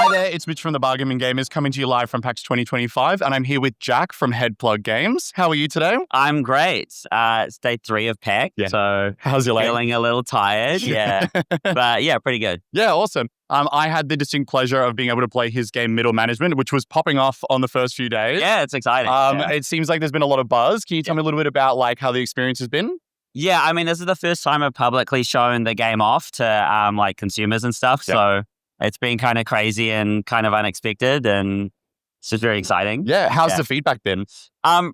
Hi there, it's Mitch from the Bargain Gamers coming to you live from PAX 2025, and I'm here with Jack from Headplug Games. How are you today? I'm great. It's day 3 of PAX, so how's your leg? Feeling a little tired, yeah. But yeah, pretty good. Yeah, awesome. I had the distinct pleasure of being able to play his game Middle Management, which was popping off on the first few days. Yeah, it's exciting. It seems like there's been a lot of buzz. Can you tell me a little bit about like how the experience has been? Yeah, I mean, this is the first time I've publicly shown the game off to like consumers and stuff. So it's been kind of crazy and kind of unexpected, and it's just very exciting. Yeah, how's the feedback been?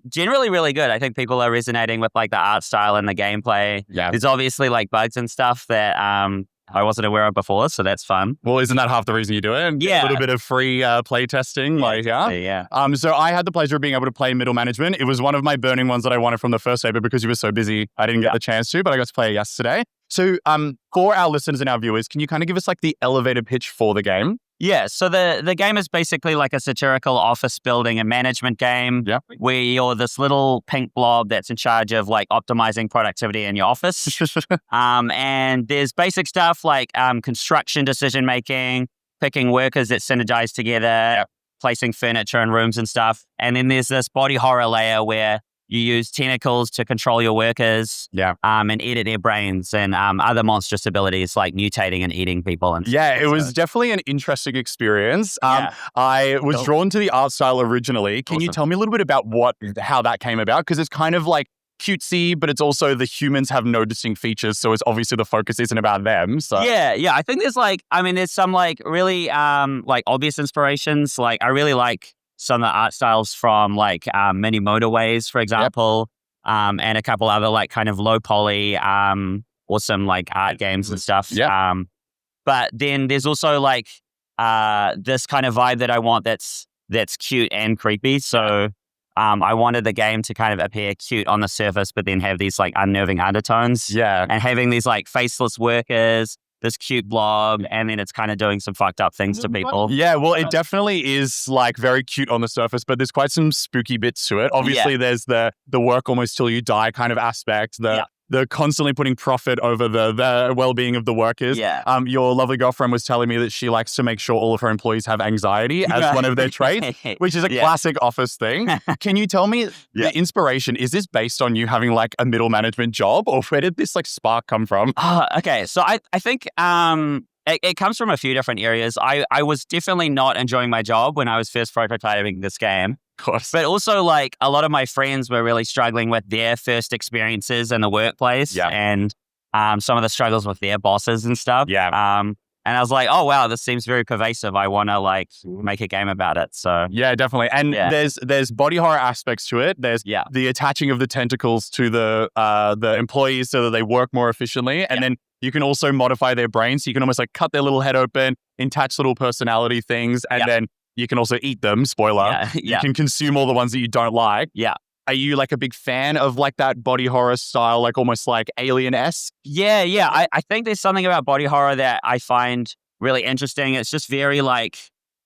Generally really good. I think people are resonating with like the art style and the gameplay. Yeah. There's obviously like bugs and stuff that I wasn't aware of before, so that's fun. Well, isn't that half the reason you do it? Yeah. A little bit of free play testing. Yeah. So I had the pleasure of being able to play Middle Management. It was one of my burning ones that I wanted from the first day, but because you were so busy, I didn't get the chance to, but I got to play it yesterday. So for our listeners and our viewers, can you kind of give us like the elevator pitch for the game? Yeah, so the game is basically like a satirical office building and management game where you're this little pink blob that's in charge of like optimizing productivity in your office. And there's basic stuff like construction decision-making, picking workers that synergize together, placing furniture in rooms and stuff. And then there's this body horror layer where you use tentacles to control your workers and edit their brains and other monstrous abilities like mutating and eating people. And it was definitely an interesting experience. I was drawn to the art style originally. Can you tell me a little bit about how that came about? Because it's kind of like cutesy, but it's also the humans have no distinct features. So it's obviously the focus isn't about them. So yeah. I think there's some like really like obvious inspirations. Like I really like some of the art styles from like Mini Motorways, for example, and a couple other like kind of low poly, awesome like art games and stuff. But then there's also like this kind of vibe that I want that's cute and creepy. So I wanted the game to kind of appear cute on the surface, but then have these like unnerving undertones. Yeah. And having these like faceless workers, this cute blob, and then it's kind of doing some fucked up things to people. Yeah, well, it definitely is like very cute on the surface, but there's quite some spooky bits to it. Obviously, there's the work almost till you die kind of aspect, the constantly putting profit over the well-being of the workers. Your lovely girlfriend was telling me that she likes to make sure all of her employees have anxiety as one of their traits, which is a classic office thing. Can you tell me the inspiration? Is this based on you having like a middle management job, or where did this like spark come from? Okay, so I think it comes from a few different areas. I was definitely not enjoying my job when I was first prototyping this game. Of course. But also, like, a lot of my friends were really struggling with their first experiences in the workplace and some of the struggles with their bosses and stuff. And I was like, oh, wow, this seems very pervasive. I want to, like, make a game about it. So yeah, definitely. And there's body horror aspects to it. There's the attaching of the tentacles to the employees so that they work more efficiently. And then you can also modify their brains. So you can almost, like, cut their little head open, attach little personality things, and then you can also eat them, spoiler. You can consume all the ones that you don't like. Are you like a big fan of like that body horror style, like almost like Alien-esque? Yeah. I think there's something about body horror that I find really interesting. It's just very like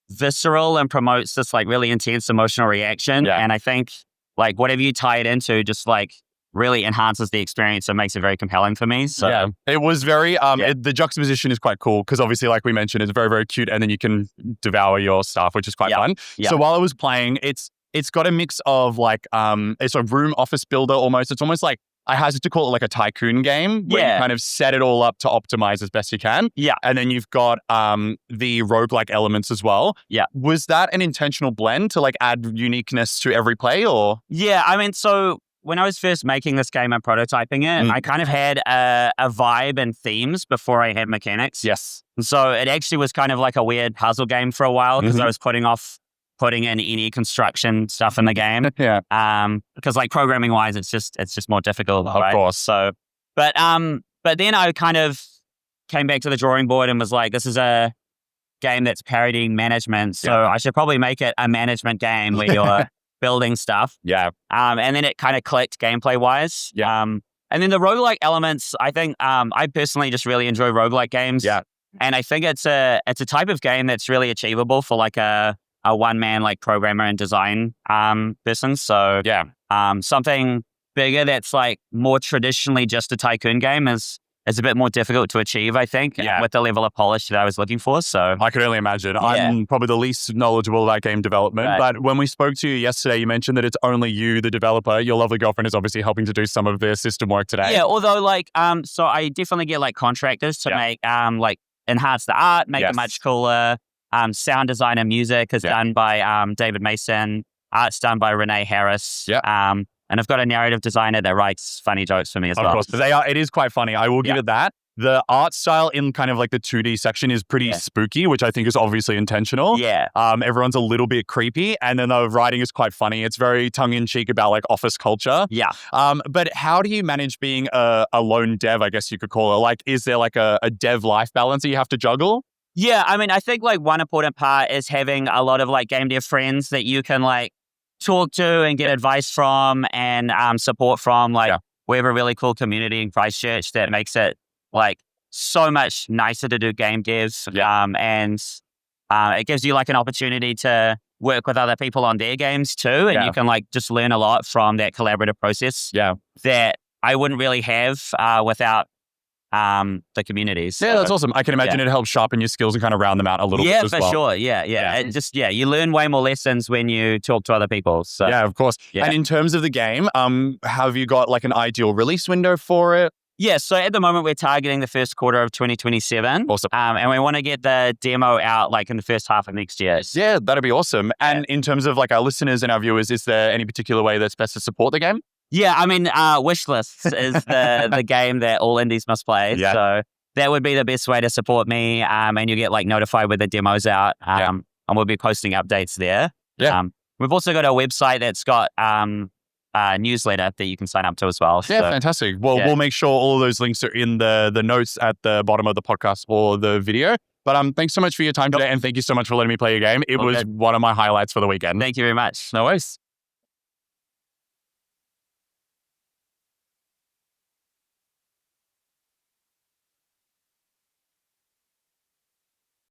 visceral and promotes this like really intense emotional reaction. And I think like whatever you tie it into just like really enhances the experience and makes it very compelling for me. So it was very, the juxtaposition is quite cool because obviously, like we mentioned, it's very, very cute and then you can devour your stuff, which is quite fun. So while I was playing, it's got a mix of like, it's a room office builder almost. It's almost like, I hazard to call it like a tycoon game where you kind of set it all up to optimize as best you can. And then you've got the roguelike elements as well. Was that an intentional blend to like add uniqueness to every play or? Yeah, I mean, so when I was first making this game and prototyping it, I kind of had a vibe and themes before I had mechanics. And so it actually was kind of like a weird puzzle game for a while because I was putting in any construction stuff in the game. Because like programming wise, it's just more difficult. Of course. So, but then I kind of came back to the drawing board and was like, this is a game that's parodying management. So I should probably make it a management game where you're building stuff. And then it kind of clicked gameplay wise. And then the roguelike elements, I think I personally just really enjoy roguelike games. And I think it's a type of game that's really achievable for like a one-man like programmer and design person. So something bigger that's like more traditionally just a tycoon game is is a bit more difficult to achieve, I think, with the level of polish that I was looking for. So I could only imagine. I'm probably the least knowledgeable about game development, but when we spoke to you yesterday, you mentioned that it's only you, the developer. Your lovely girlfriend is obviously helping to do some of the system work today. Yeah, although so I definitely get like contractors to make like enhance the art, make it much cooler. Sound design and music is done by David Mason. Art's done by Renee Harris. And I've got a narrative designer that writes funny jokes for me as well. Of course, it is quite funny. I will give it that. The art style in kind of like the 2D section is pretty spooky, which I think is obviously intentional. Everyone's a little bit creepy. And then the writing is quite funny. It's very tongue-in-cheek about like office culture. But how do you manage being a lone dev, I guess you could call it? Like, is there like a dev life balance that you have to juggle? Yeah, I mean, I think like one important part is having a lot of like game dev friends that you can like talk to and get advice from and support from. Like we have a really cool community in Christchurch that makes it like so much nicer to do game devs. And it gives you like an opportunity to work with other people on their games too. And you can like just learn a lot from that collaborative process that I wouldn't really have without the communities. Yeah, that's awesome. I can imagine it helps sharpen your skills and kind of round them out a little bit as well. Yeah, for sure. Yeah. And just, you learn way more lessons when you talk to other people. So, yeah, of course. And in terms of the game, have you got like an ideal release window for it? Yeah, so at the moment we're targeting the first quarter of 2027. Awesome. And we want to get the demo out like in the first half of next year. Yeah, that'd be awesome. And in terms of like our listeners and our viewers, is there any particular way that's best to support the game? Yeah, I mean, Wishlists is the game that all indies must play. So that would be the best way to support me. And you get like notified when the demo's out. And we'll be posting updates there. We've also got a website that's got a newsletter that you can sign up to as well. Yeah, fantastic. Well, we'll make sure all those links are in the notes at the bottom of the podcast or the video. But thanks so much for your time today. And thank you so much for letting me play your game. It was one of my highlights for the weekend. Thank you very much. No worries.